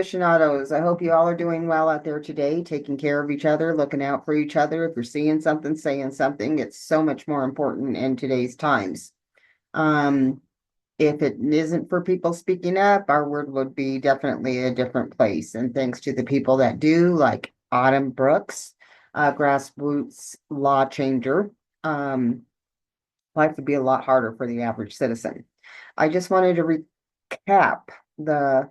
aficionados. I hope you all are doing well out there today, taking care of each other, looking out for each other. If you're seeing something, saying something, it's so much more important in today's times. Um, if it isn't for people speaking up, our word would be definitely a different place. And thanks to the people that do, like Autumn Brooks, grassroots law changer, life would be a lot harder for the average citizen. I just wanted to recap the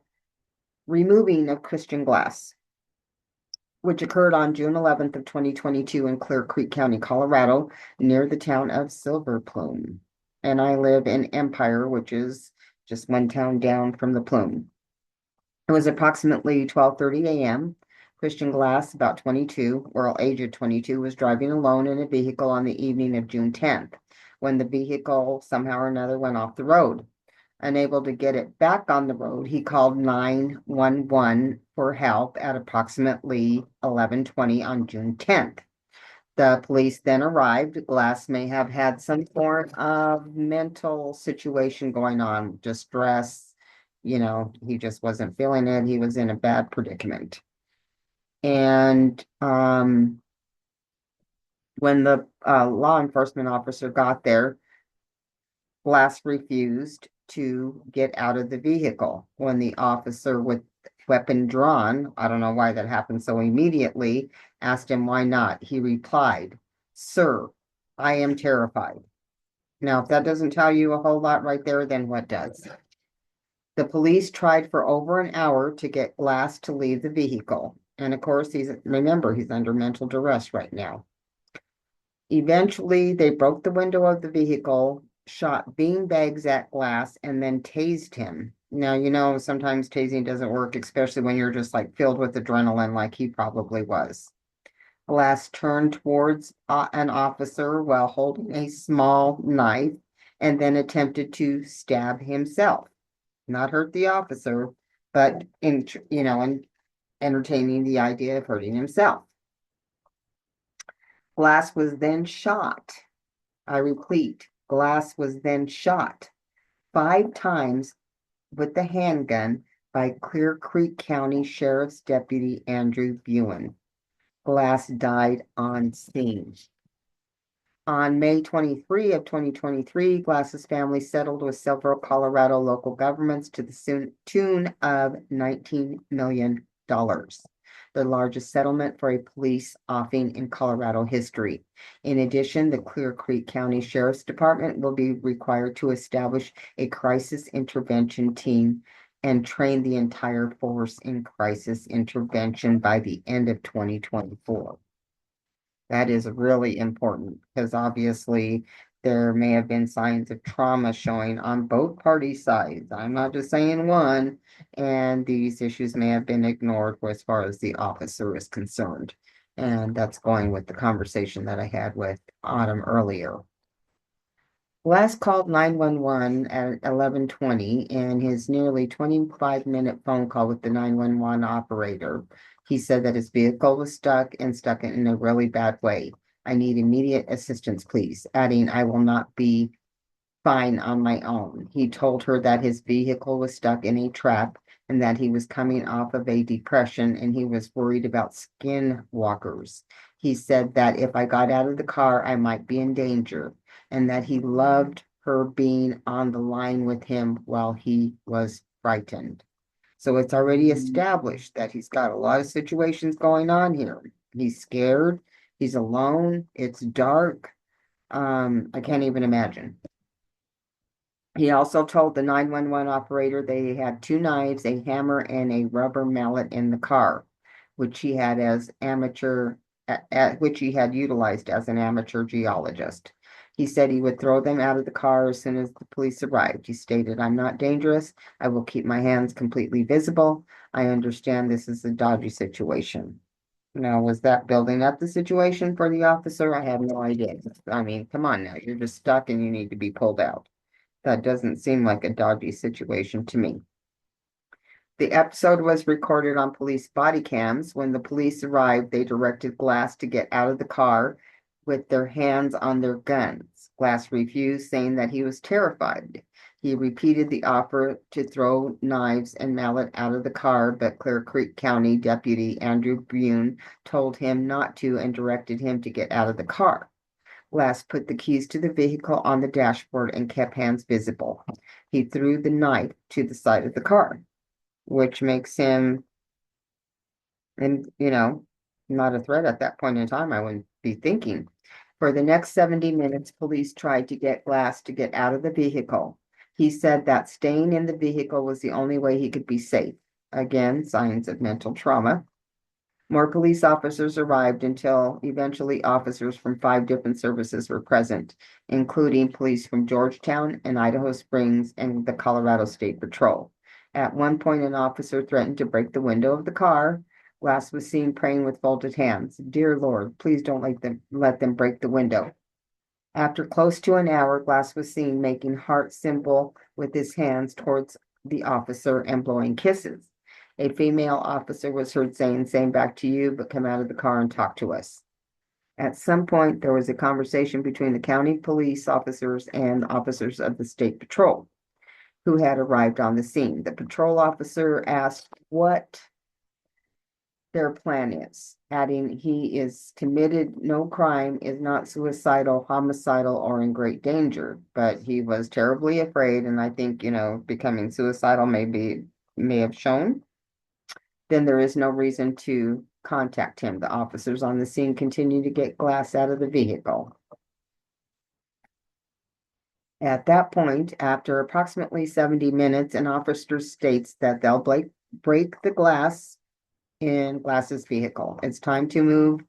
removing of Christian Glass, which occurred on June 11th of 2022 in Clear Creek County, Colorado, near the town of Silver Plume. And I live in Empire, which is just one town down from the Plume. It was approximately 12:30 a.m. Christian Glass, about 22, or aged 22, was driving alone in a vehicle on the evening of June 10th, when the vehicle somehow or another went off the road. Unable to get it back on the road, he called 911 for help at approximately 11:20 on June 10th. The police then arrived. Glass may have had some form of mental situation going on, distress. He just wasn't feeling it. He was in a bad predicament. And when the law enforcement officer got there, Glass refused to get out of the vehicle. When the officer with weapon drawn, I don't know why that happened so immediately, asked him why not. He replied, "Sir, I am terrified." Now, if that doesn't tell you a whole lot right there, then what does? The police tried for over an hour to get Glass to leave the vehicle. And of course, remember, he's under mental duress right now. Eventually, they broke the window of the vehicle, shot beanbags at Glass, and then tased him. Now, sometimes tasing doesn't work, especially when you're just like filled with adrenaline, like he probably was. Glass turned towards an officer while holding a small knife and then attempted to stab himself. Not hurt the officer, but in entertaining the idea of hurting himself. Glass was then shot. I repeat, Glass was then shot 5 times with the handgun by Clear Creek County Sheriff's Deputy Andrew Buin. Glass died on scene. On May 23 of 2023, Glass's family settled with several Colorado local governments to the tune of $19 million. The largest settlement for a police offing in Colorado history. In addition, the Clear Creek County Sheriff's Department will be required to establish a crisis intervention team and train the entire force in crisis intervention by the end of 2024. That is really important because obviously there may have been signs of trauma showing on both party sides. I'm not just saying one, and these issues may have been ignored as far as the officer is concerned. And that's going with the conversation that I had with Autumn earlier. Glass called 911 at 11:20 in his nearly 25-minute phone call with the 911 operator. He said that his vehicle was stuck in a really bad way. "I need immediate assistance, please," adding, "I will not be fine on my own." He told her that his vehicle was stuck in a trap and that he was coming off of a depression and he was worried about skinwalkers. He said that if I got out of the car, I might be in danger, and that he loved her being on the line with him while he was frightened. So it's already established that he's got a lot of situations going on here. He's scared. He's alone. It's dark. I can't even imagine. He also told the 911 operator they had 2 knives, a hammer, and a rubber mallet in the car, which he had which he had utilized as an amateur geologist. He said he would throw them out of the car as soon as the police arrived. He stated, "I'm not dangerous. I will keep my hands completely visible. I understand this is a dodgy situation." Now, was that building up the situation for the officer? I have no idea. I mean, come on now. You're just stuck and you need to be pulled out. That doesn't seem like a dodgy situation to me. The episode was recorded on police body cams. When the police arrived, they directed Glass to get out of the car with their hands on their guns. Glass refused, saying that he was terrified. He repeated the offer to throw knives and mallet out of the car, but Clear Creek County Deputy Andrew Bune told him not to and directed him to get out of the car. Glass put the keys to the vehicle on the dashboard and kept hands visible. He threw the knife to the side of the car, which makes him, and not a threat at that point in time, I wouldn't be thinking. For the next 70 minutes, police tried to get Glass to get out of the vehicle. He said that staying in the vehicle was the only way he could be safe. Again, signs of mental trauma. More police officers arrived until eventually officers from 5 different services were present, including police from Georgetown and Idaho Springs and the Colorado State Patrol. At one point, an officer threatened to break the window of the car. Glass was seen praying with folded hands. Dear Lord, please don't let them break the window. After close to an hour, Glass was seen making heart symbol with his hands towards the officer and blowing kisses. A female officer was heard saying back to you, but come out of the car and talk to us. At some point, there was a conversation between the county police officers and officers of the state patrol who had arrived on the scene. The patrol officer asked what their plan is, adding he is committed no crime, is not suicidal, homicidal, or in great danger, but he was terribly afraid, and I think, becoming suicidal may have shown. Then there is no reason to contact him. The officers on the scene continue to get Glass out of the vehicle. At that point, after approximately 70 minutes, an officer states that they'll break the glass in Glass's vehicle. It's time to move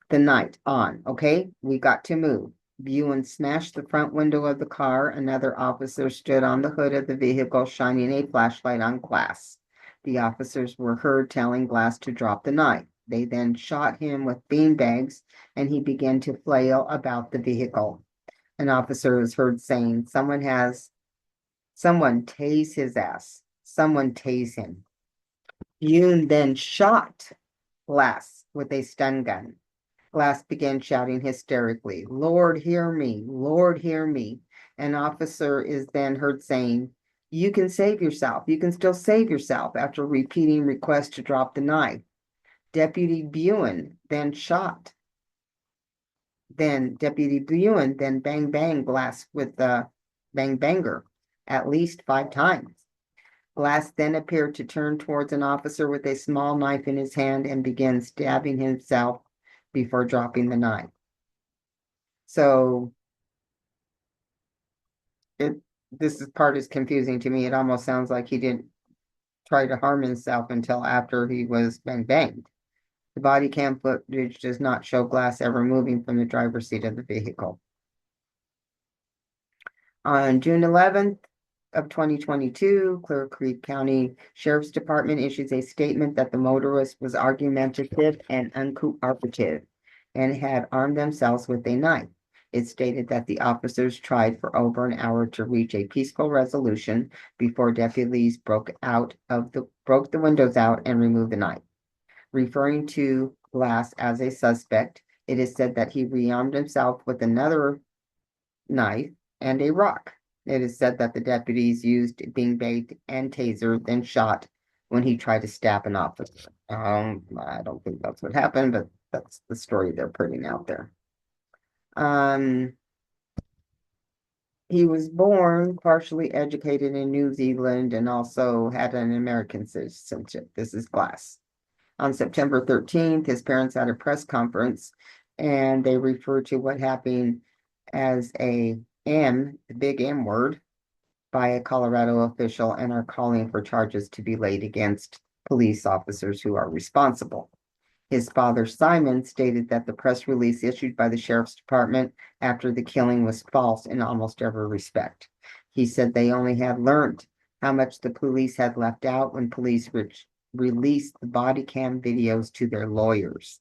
the night on. Okay, we got to move. Bune smashed the front window of the car. Another officer stood on the hood of the vehicle, shining a flashlight on Glass. The officers were heard telling Glass to drop the knife. They then shot him with beanbags, and he began to flail about the vehicle. An officer was heard saying, someone tase his ass. Someone tase him. Bune then shot Glass with a stun gun. Glass began shouting hysterically, Lord, hear me, Lord, hear me. An officer is then heard saying, you can save yourself. You can still save yourself, after repeating requests to drop the knife. Deputy Bune then shot. Then Deputy Bune then bang Glass with the bang banger at least 5 times. Glass then appeared to turn towards an officer with a small knife in his hand and began stabbing himself before dropping the knife. So this part is confusing to me. It almost sounds like he didn't try to harm himself until after he was banged. The body cam footage does not show Glass ever moving from the driver's seat of the vehicle. On June 11th of 2022, Clear Creek County Sheriff's Department issues a statement that the motorist was argumentative and uncooperative and had armed themselves with a knife. It stated that the officers tried for over an hour to reach a peaceful resolution before deputies broke the windows out and removed the knife. Referring to Glass as a suspect, it is said that he rearmed himself with another knife and a rock. It is said that the deputies used beanbag and taser, then shot when he tried to stab an officer. I don't think that's what happened, but that's the story they're putting out there. He was born, partially educated in New Zealand, and also had an American citizenship. This is Glass. On September 13th, his parents had a press conference, and they referred to what happened as the big M word, by a Colorado official, and are calling for charges to be laid against police officers who are responsible. His father, Simon, stated that the press release issued by the sheriff's department after the killing was false in almost every respect. He said they only had learned how much the police had left out when police released the body cam videos to their lawyers.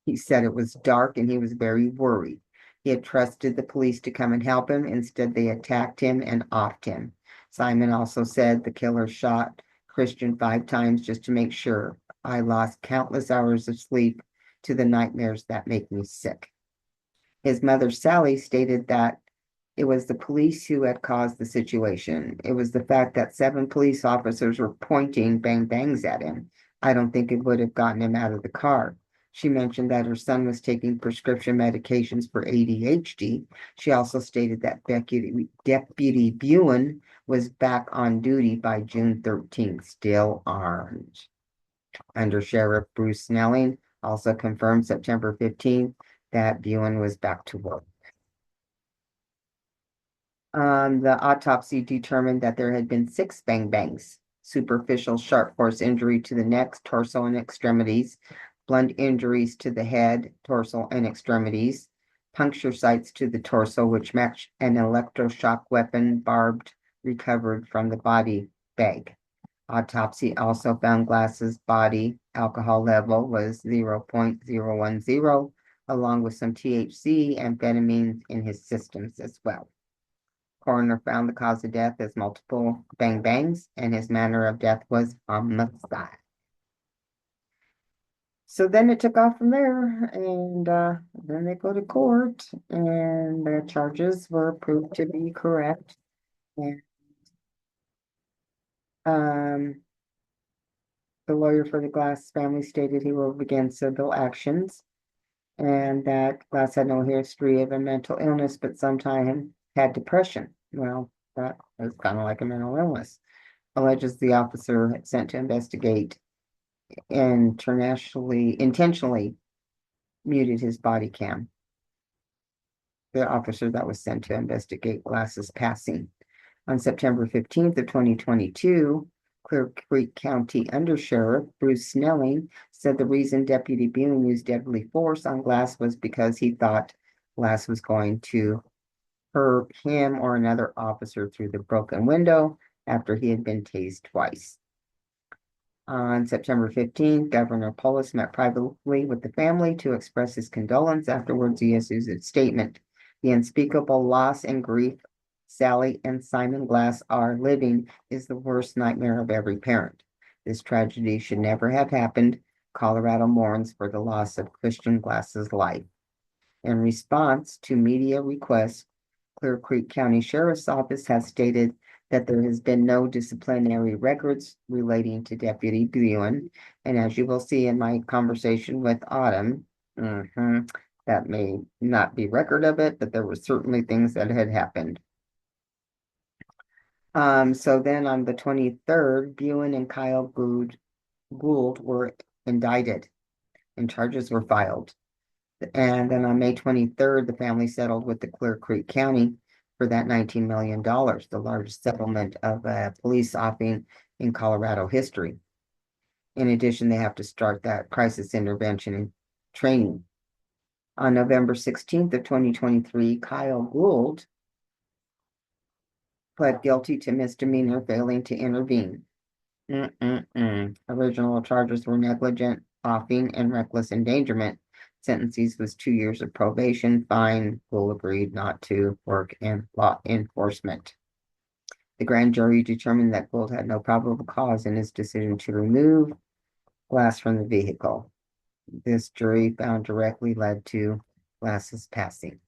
He said it was dark and he was very worried. He had trusted the police to come and help him. Instead, they attacked him and offed him. Simon also said the killer shot Christian 5 times just to make sure. I lost countless hours of sleep to the nightmares that make me sick. His mother, Sally, stated that It was the police who had caused the situation. It was the fact that 7 police officers were pointing bang bangs at him. I don't think it would have gotten him out of the car. She mentioned that her son was taking prescription medications for ADHD. She also stated that Deputy Buin was back on duty by June 13th, still armed. Under Sheriff Bruce Snelling also confirmed September 15th that Buin was back to work. The autopsy determined that there had been 6 bang bangs, superficial sharp force injury to the neck, torso, and extremities, blunt injuries to the head, torso, and extremities, puncture sites to the torso, which matched an electroshock weapon barbed recovered from the body bag. Autopsy also found Glass's body alcohol level was 0.010, along with some THC amphetamines in his systems as well. Coroner found the cause of death as multiple bang bangs, and his manner of death was homicide. So then it took off from there, and then they go to court, and the charges were proved to be correct. And the lawyer for the Glass family stated he will begin civil actions, and that Glass had no history of a mental illness, but sometimes had depression. Well, that is kind of like a mental illness. Alleges the officer sent to investigate intentionally muted his body cam. The officer that was sent to investigate Glass's passing. On September 15th of 2022, Clear Creek County Undersheriff Bruce Snelling said the reason Deputy Buin used deadly force on Glass was because he thought Glass was going to hurt him or another officer through the broken window after he had been tased twice. On September 15th, Governor Polis met privately with the family to express his condolence. Afterwards, he issued a statement. The unspeakable loss and grief Sally and Simon Glass are living is the worst nightmare of every parent. This tragedy should never have happened. Colorado mourns for the loss of Christian Glass's life. In response to media requests, Clear Creek County Sheriff's Office has stated that there has been no disciplinary records relating to Deputy Buin. And as you will see in my conversation with Autumn, that may not be record of it, but there were certainly things that had happened. So then on the 23rd, Buin and Kyle Gould were indicted and charges were filed. And then on May 23rd, the family settled with the Clear Creek County for that $19 million, the largest settlement of a police offing in Colorado history. In addition, they have to start that crisis intervention and training. On November 16th of 2023, Kyle Gould pled guilty to misdemeanor failing to intervene. Original charges were negligent offing and reckless endangerment. Sentences was 2 years of probation, fine. Gould agreed not to work in law enforcement. The grand jury determined that Gould had no probable cause in his decision to remove Glass from the vehicle. This jury found directly led to Glass's passing.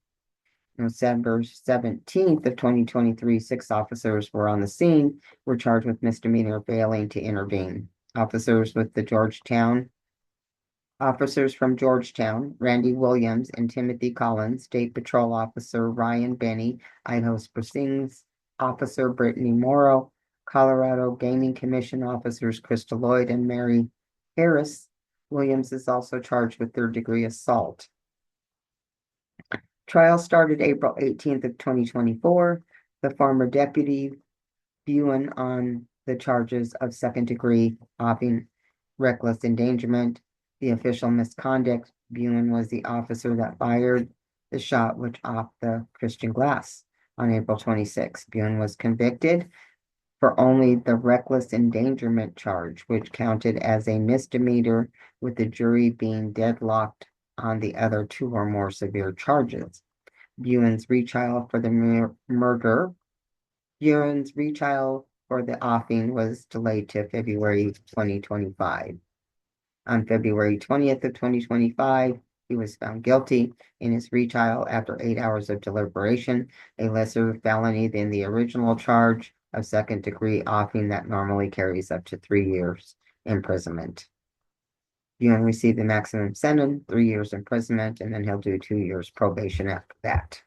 December 17th of 2023, 6 officers were on the scene, were charged with misdemeanor failing to intervene. Officers from Georgetown, Randy Williams and Timothy Collins, State Patrol Officer Ryan Benny, Idaho Springs Officer Brittany Morrow, Colorado Gaming Commission officers Krista Lloyd and Mary Harris. Williams is also charged with third-degree assault. Trial started April 18th of 2024. The former deputy Buin on the charges of second-degree offing, reckless endangerment, the official misconduct. Buin was the officer that fired the shot which off the Christian Glass. On April 26th, Buin was convicted for only the reckless endangerment charge, which counted as a misdemeanor, with the jury being deadlocked on the other 2 or more severe charges. Buin's retrial for the Buin's retrial for the offing was delayed to February 2025. On February 20th of 2025, He was found guilty in his retrial after 8 hours of deliberation, a lesser felony than the original charge of second-degree offing that normally carries up to 3 years imprisonment. Young received the maximum sentence, 3 years imprisonment, and then he'll do 2 years probation after that.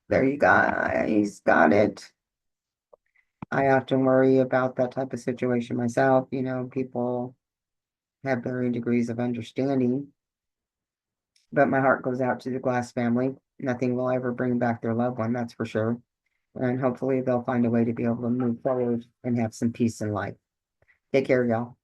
There you go. He's got it. I often worry about that type of situation myself. People have varying degrees of understanding, but my heart goes out to the Glass family. Nothing will ever bring back their loved one, that's for sure. And hopefully they'll find a way to be able to move forward and have some peace in life. Take care, y'all.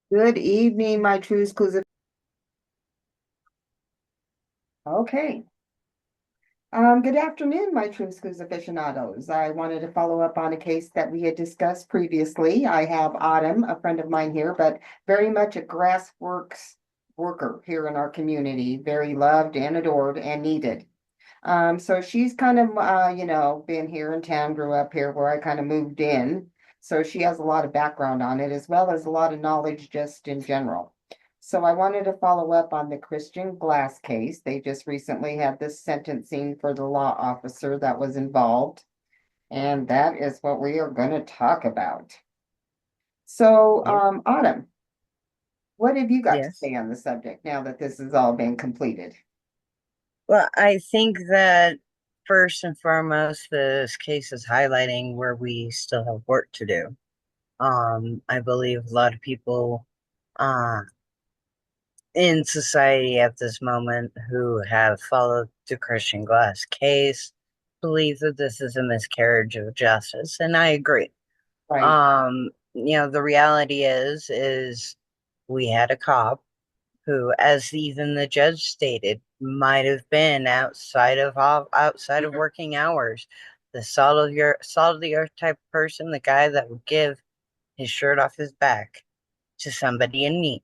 Good evening, my true exclusive. Okay. Good afternoon, my true schools aficionados. I wanted to follow up on a case that we had discussed previously. I have Autumn, a friend of mine here, but very much a grassworks worker here in our community, very loved and adored and needed. So she's kind of, been here in town, grew up here where I kind of moved in. So she has a lot of background on it as well as a lot of knowledge just in general. So I wanted to follow up on the Christian Glass case. They just recently had this sentencing for the law officer that was involved. And that is what we are going to talk about. So, Yep. Autumn, what have you got to Yes. say on the subject now that this has all been completed? Well, I think that first and foremost, this case is highlighting where we still have work to do. I believe a lot of people uh, in society at this moment who have followed the Christian Glass case believe that this is a miscarriage of justice, and I agree. Right. The reality is we had a cop who, as even the judge stated, might have been outside of working hours. The salt of the earth type person, the guy that would give his shirt off his back to somebody in need.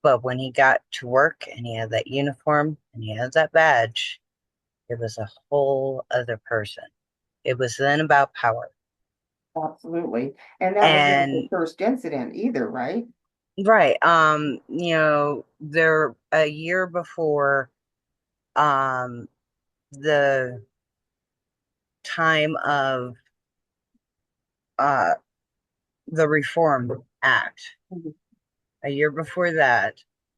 But when he got to work and he had that uniform and he had that badge, it was a whole other person. It was then about power. Absolutely. And that was not the And first incident either, right? right, there a year before um the time of uh, the Reform Act. Mhm. A year before that,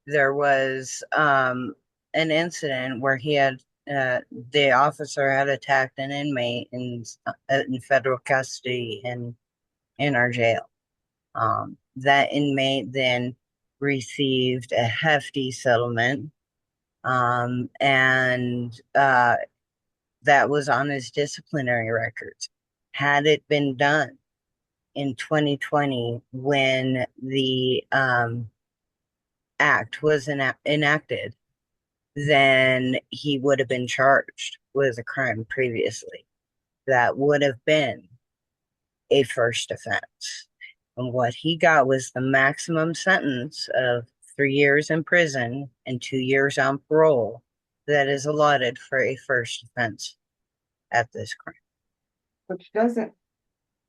there was an incident where the officer had attacked an inmate in federal custody in our jail. That inmate then received a hefty settlement, and that was on his disciplinary records. Had it been done in 2020 when the act was enacted, then he would have been charged with a crime previously. That would have been a first offense. And what he got was the maximum sentence of 3 years in prison and 2 years on parole that is allotted for a first offense at this crime. Which doesn't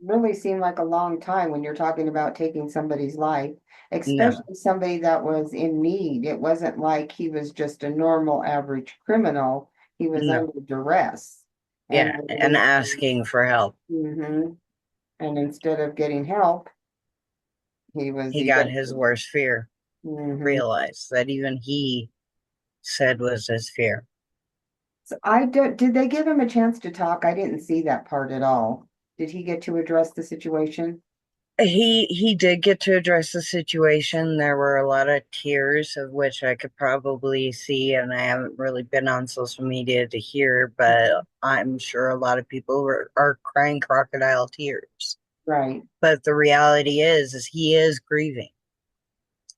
really seem like a long time when you're talking about taking somebody's life, No, especially somebody that was in need. It wasn't like he was just a normal average criminal. He was no. under duress. And Yeah, I and believe, asking for help. mhm. And instead of getting help, he was He got his evicted. worst fear Mhm. realized that even he said was his fear. So did they give him a chance to talk? I didn't see that part at all. Did he get to address the situation? He did get to address the situation. There were a lot of tears, of which I could probably see, and I haven't really been on social media to hear, but I'm sure a lot of people are crying crocodile tears. Right. But the reality is he is grieving.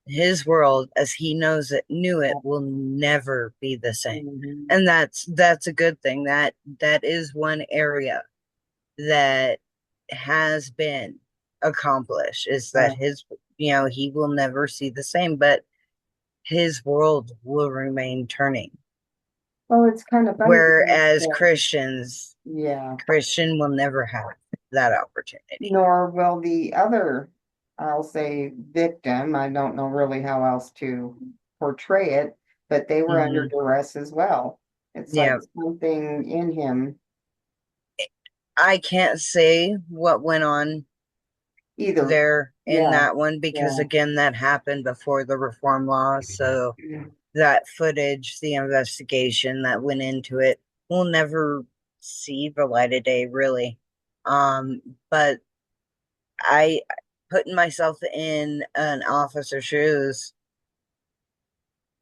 His world, as he knew it, will never be the same, Mhm. and that's a good thing. That is one area that has been accomplish is that Yeah. his, he will never see the same, but his world will remain turning. Well, it's kind of funny because, Whereas Christians, yeah, Christian will never have that opportunity. nor will the other, I'll say victim. I don't know really how else to portray it, but they were under Hmm. duress as well. It's like Yeah, something in him I can't say what went on either. there in Yeah, that one because yeah. again that happened before the reform law, so that footage, the investigation that went into it, will never see the light of day, really. But I, putting myself in an officer's shoes,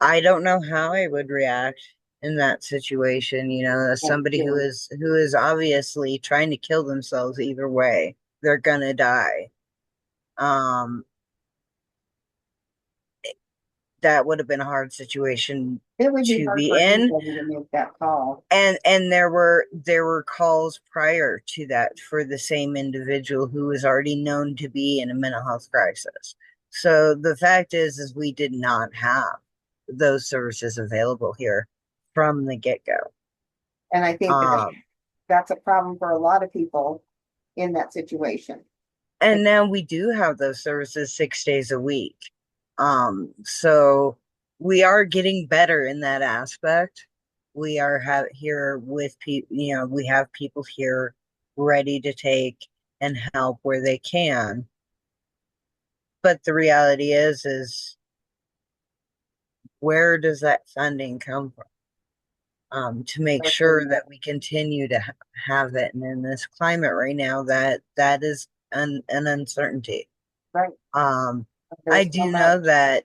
I don't know how I would react in that situation. As That's somebody who true. is obviously trying to kill themselves either way, they're gonna die. Um, that would have been a hard situation It would be to hard be for in. anybody to make that call. And there were calls prior to that for the same individual who was already known to be in a mental health crisis. So the fact is we did not have those services available here from the get-go. And I think that Um, that's a problem for a lot of people in that situation. and now we do have those services 6 days a week. So we are getting better in that aspect. We are here with people, we have people here ready to take and help where they can. But the reality is where does that funding come from? To make sure that we continue to have it. And in this climate right now, that is an uncertainty. Right. Um, I There's so do know much. that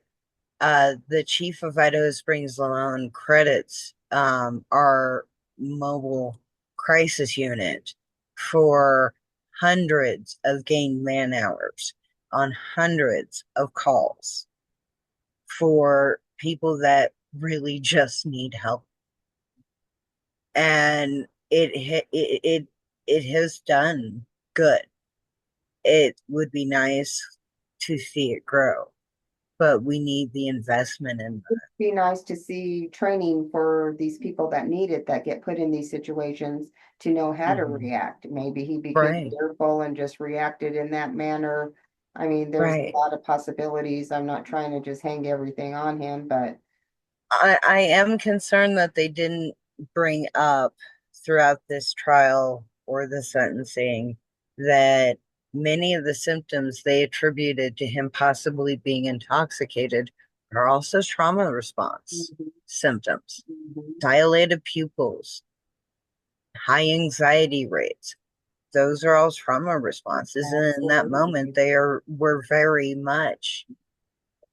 the chief of Idaho Springs alone credits our mobile crisis unit for hundreds of gained man hours on hundreds of calls for people that really just need help. And it has done good. It would be nice to see it grow, but we need the investment in It'd be nice to see training for these people that need it, that get put in these situations to know how that. to Mhm. react. Maybe he became Right, fearful and just reacted in that manner. I mean, there's a right. lot of possibilities. I'm not trying to just hang everything on him, but I am concerned that they didn't bring up throughout this trial or the sentencing that many of the symptoms they attributed to him possibly being intoxicated are also trauma response mhm, symptoms. mhm, Dilated pupils, high anxiety rates, those are all trauma responses. And in that moment, absolutely. were very much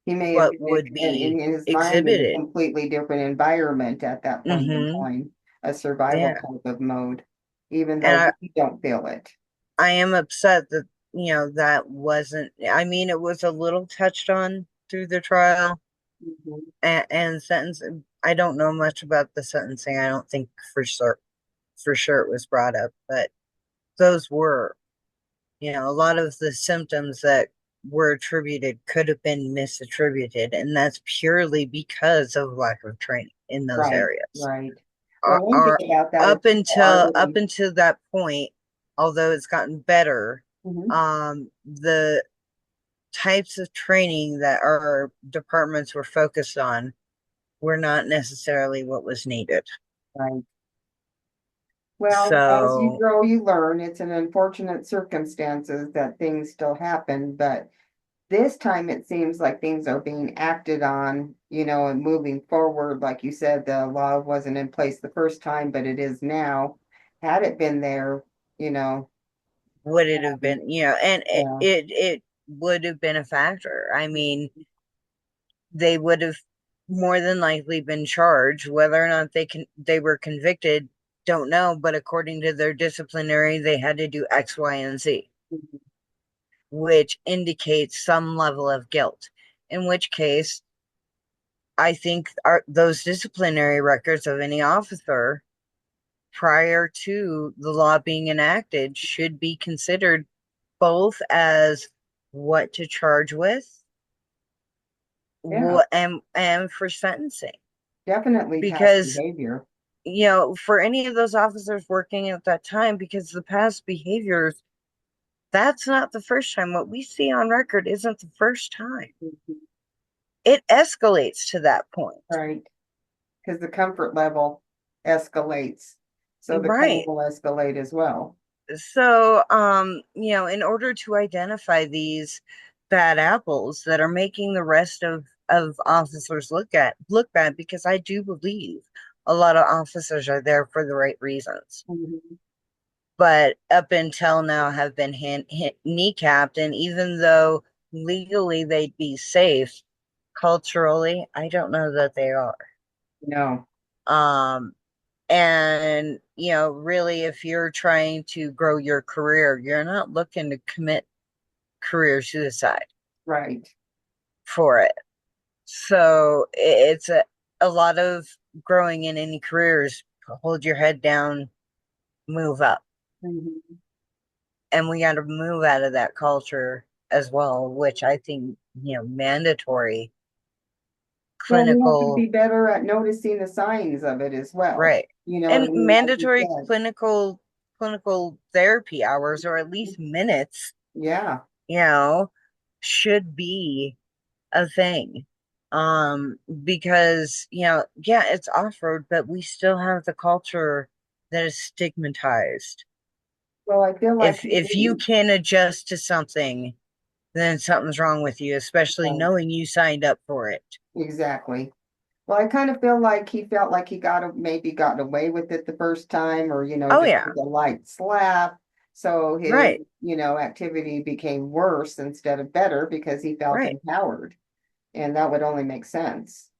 He may have what been would in be his mind in a exhibited. completely different environment at that point in Hmm. time, a survival Yeah. type of mode, even And though we don't feel it. I am upset that, that wasn't, I mean, it was a little touched on through the trial Mhm. and sentence. I don't know much about the sentencing. I don't think for sure it was brought up, but those were, a lot of the symptoms that were attributed could have been misattributed, and that's purely because of lack of training in those Right, areas. right. Well, Are, one thing are about that is up people are until up really, until that point, although it's gotten better, mhm, the types of training that our departments were focused on were not necessarily what was needed. right. Well, as you So grow, you learn. It's an unfortunate circumstances that things still happen, but this time it seems like things are being acted on, and moving forward. Like you said, the law wasn't in place the first time, but it is now. Had it been there, you know, would it have been, and it, yeah, it it would have been a factor. I mean, they would have more than likely been charged. Whether or not they were convicted, don't know. But according to their disciplinary, they had to do X, Y, and Z, which indicates some level of guilt. In which case, I think those disciplinary records of any officer prior to the law being enacted should be considered both as what to charge with, Yeah, and for sentencing. definitely past Because, behavior. for any of those officers working at that time, because the past behaviors, that's not the first time. What we see on record isn't the first time. Mhm. It escalates to that point. Right. Because the comfort level escalates. So the crime Right. will escalate as well. So, in order to identify these bad apples that are making the rest of officers look bad, because I do believe a lot of officers are there for the right reasons, Mhm. but up until now have been kneecapped. And even though legally they'd be safe, culturally, I don't know that they are. No, Um, and really, if you're trying to grow your career, you're not looking to commit career suicide right. for it. So it's a lot of growing in any careers. Hold your head down, move up. Mhm. And we got to move out of that culture as well, which I think, mandatory Well, we have to clinical, be better at noticing the signs of it as well. right. You know what I And mean? Like you mandatory said. clinical therapy hours, or at least minutes, Yeah, you know, should be a thing. Um, because, yeah, it's off-road, but we still have the culture that is stigmatized. well, I feel like If he if you didn't. can adjust to something, then something's wrong with you, especially Right, knowing you signed up for it. exactly. Well, I kind of feel like he felt like he maybe got away with it the first time, or Oh just yeah, with a light slap. So his, right. activity became worse instead of better because he felt Right. empowered, and that would only make sense.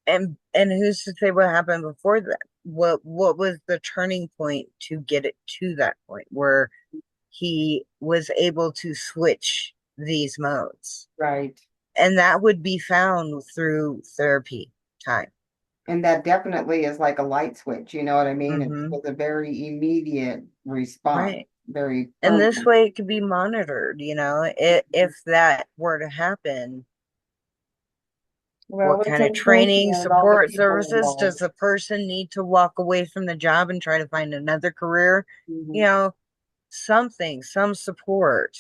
And who's to say what happened before that? What was the turning point to get it to that point where he was able to switch these modes? Right. And that would be found through therapy time. And that definitely is like a light switch, you know what I mean? It Hmm. was a very immediate response, Right. very And this permanent. way it could be monitored, if that were to happen. Well, What it's kind of training, unfortunate all the support people services does involved. the person need to walk away from the job and try to find another career? You Mhm. know, something, some support.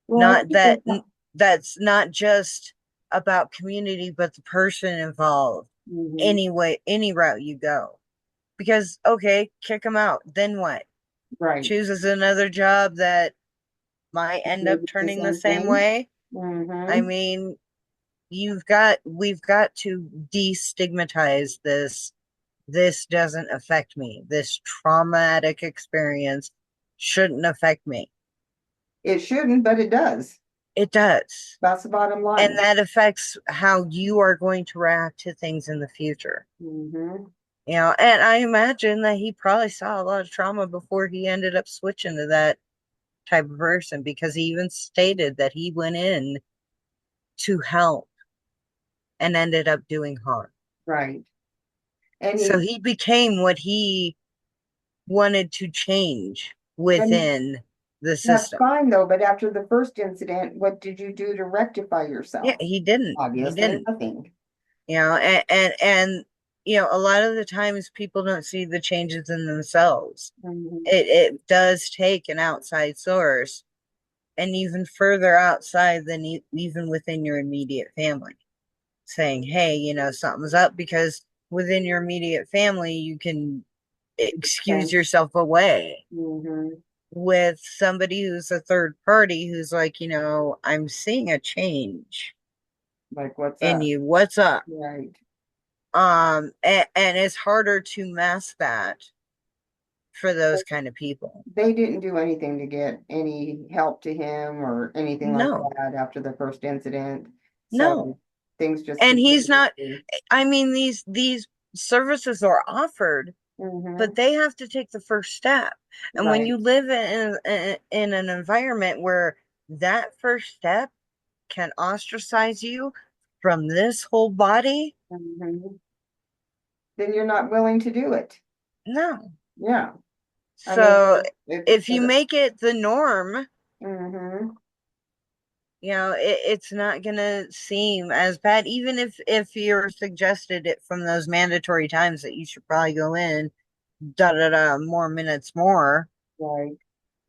Well, I Not think that it's, that's not just about community, but the person involved. mhm, Anyway, any route you go. Because okay, kick them out. Then what? right. Chooses another job that might end up Maybe the turning the same same thing. way. I Mm-hmm. mean, we've got to destigmatize this. This doesn't affect me. This traumatic experience shouldn't affect me. It shouldn't, but it does. It does. That's the bottom And line. that affects how you are going to react to things in the future. Mm-hmm. And I imagine that he probably saw a lot of trauma before he ended up switching to that type of person, because he even stated that he went in to help and ended up doing harm. Right. And So he he became what he wanted to change and within the that's system. fine though, but after the first incident, what did you do to rectify Yeah, yourself? he didn't. He Obviously didn't. nothing. And a lot of the times people don't see the changes in themselves. Mm-hmm. It does take an outside source, and even further outside than even within your immediate family, saying, hey, something's up, because within your immediate family, you can excuse Sense. yourself away. Mm-hmm. With somebody who's a third party who's like, I'm seeing a change Like what's in up? you. What's up? Right. And it's harder to mask that for those kind of people. They didn't do anything to get any help to him or anything like No, that after the first incident. no. So things just And he's continued not, to. I mean, these services are offered, but Mm-hmm. they have to take the first step. And when Right. you live in an environment where that first step can ostracize you from this whole body, Mm-hmm. Then you're not willing to do it. no. Yeah. I mean, So if if you make it the norm, mm-hmm. it's not gonna seem as bad, even if you're suggested it from those mandatory times that you should probably go in, da da da, more minutes, Right.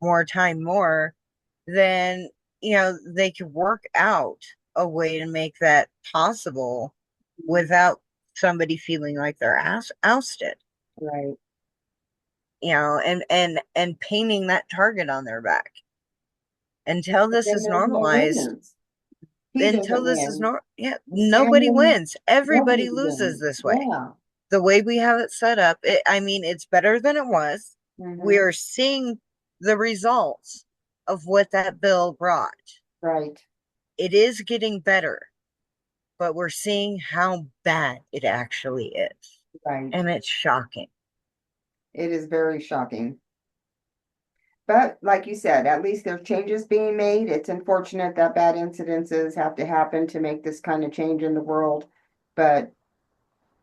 more time, more, then they could work out a way to make that possible Mhm. without somebody feeling like they're ousted, Right. and painting that target on their back until But this then is there's no normalized. winners. He Until doesn't this is win. not, yeah, His nobody family, wins. nobody Everybody loses wins. this way. Yeah. The way we have it set up, I mean, it's better than it was. We Hmm. are seeing the results of what that bill brought. Right. It is getting better, but we're seeing how bad it actually is. Right. And it's shocking. It is very shocking. But like you said, at least there's changes being made. It's unfortunate that bad incidences have to happen to make this kind of change in the world, but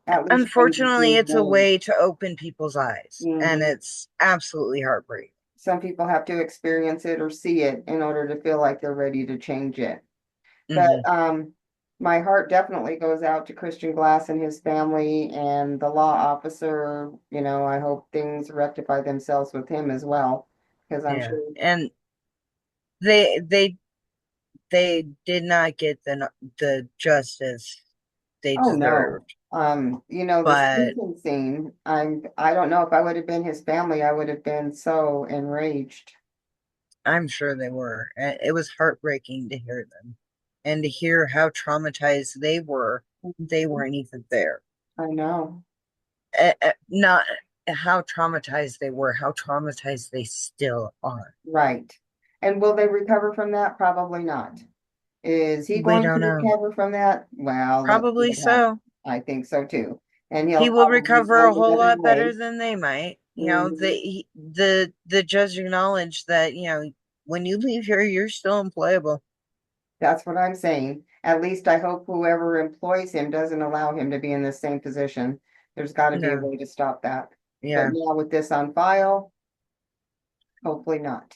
at least change is Unfortunately, being it's a made. way to open people's eyes, and Hmm. it's absolutely heartbreaking. Some people have to experience it or see it in order to feel like they're ready to change it. But Hmm. my heart definitely goes out to Christian Glass and his family and the law officer. I hope things rectify themselves with him as well, because I'm Yeah. sure. And they did not get the justice they Oh no. deserved. The But sentencing, I don't know if I would have been his family, I would have been so enraged. I'm sure they were. It was heartbreaking to hear them and to hear how traumatized they were. They weren't even there. I know. Not how traumatized they were, how traumatized they still are. Right. And will they recover from that? Probably not. Is he We going don't to know. recover from that? Well, let's see Probably what happens. so. I think so too. And He he'll will probably recover a find whole another lot better way. than they might. Mhm. The judge acknowledged that, when you leave here, you're still employable. That's what I'm saying. At least I hope whoever employs him doesn't allow him to be in the same position. There's got to be a No. way to stop that. But Yeah. now with this on file, hopefully not.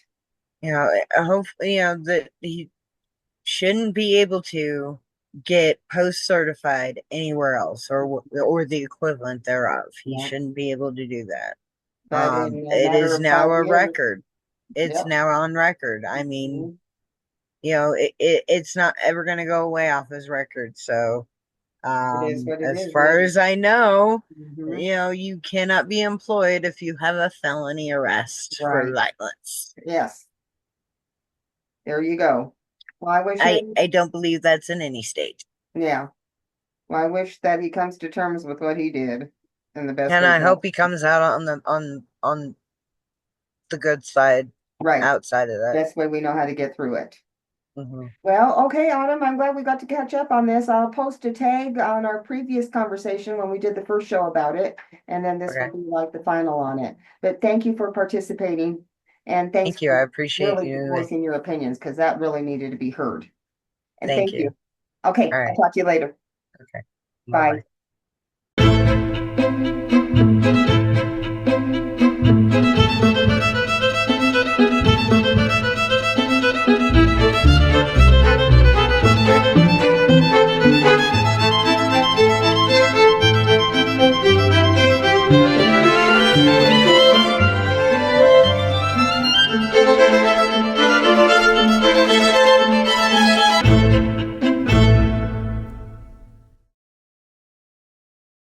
I hope, that he shouldn't be able to get post certified anywhere else, or the equivalent thereof. He Yeah. shouldn't be able to do that. But in a It matter is of now 5 a years, record. It's yep. now on record. I mean, Mhm. it's not ever going to go away off his record. So, It is what it as is far now. as I know, Hmm. you cannot be employed if you have a felony arrest for Right. violence. Yes. There you go. Well, I wish him, I don't believe that's in any state. yeah. Well, I wish that he comes to terms with what he did in the best And way I hope possible. he comes out on the good side Right. outside of that. Best way we know how to get through it. Hmm. Well, okay, Autumn, I'm glad we got to catch up on this. I'll post a tag on our previous conversation when we did the first show about it, and then this will Okay. be like the final on it. But thank you for participating, and thanks Thank you. I for appreciate really you. voicing your opinions because that really needed to be heard. And Thank thank you. you. Okay, All I'll right. talk to you later. Okay. Bye Bye. bye.